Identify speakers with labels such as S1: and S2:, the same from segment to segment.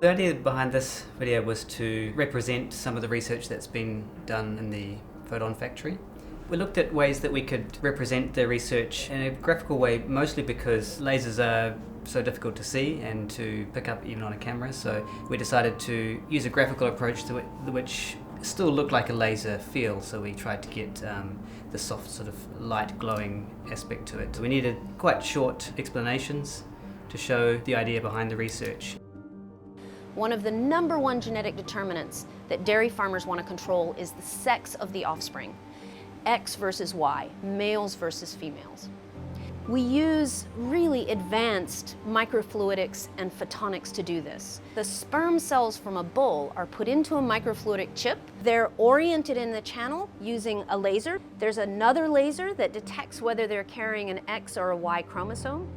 S1: The idea behind this video was to represent some of the research that's been done in the Photon Factory. We looked at ways that we could represent the research in a graphical way, mostly because lasers are so difficult to see and to pick up even on a camera, so we decided to use a graphical approach to it, which still looked like a laser feel, so we tried to get the soft sort of light glowing aspect to it. So we needed quite short explanations to show the idea behind the research.
S2: One of the #1 genetic determinants that dairy farmers want to control is the sex of the offspring. X versus Y, males versus females. We use really advanced microfluidics and photonics to do this. The sperm cells from a bull are put into a microfluidic chip. They're oriented in the channel using a laser. There's another laser that detects whether they're carrying an X or a Y chromosome.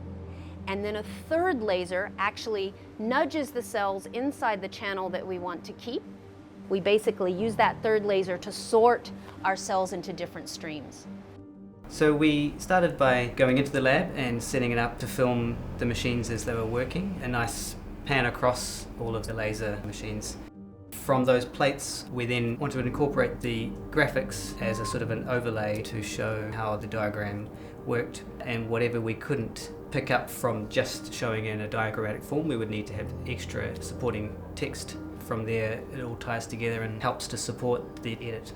S2: And then a third laser actually nudges the cells inside the channel that we want to keep. We basically use that third laser to sort our cells into different streams.
S1: So we started by going into the lab and setting it up to film the machines as they were working. A nice pan across all of the laser machines. From those plates, we then wanted to incorporate the graphics as a sort of an overlay to show how the diagram worked, and whatever we couldn't pick up from just showing in a diagrammatic form, we would need to have extra supporting text. From there, it all ties together and helps to support the edit.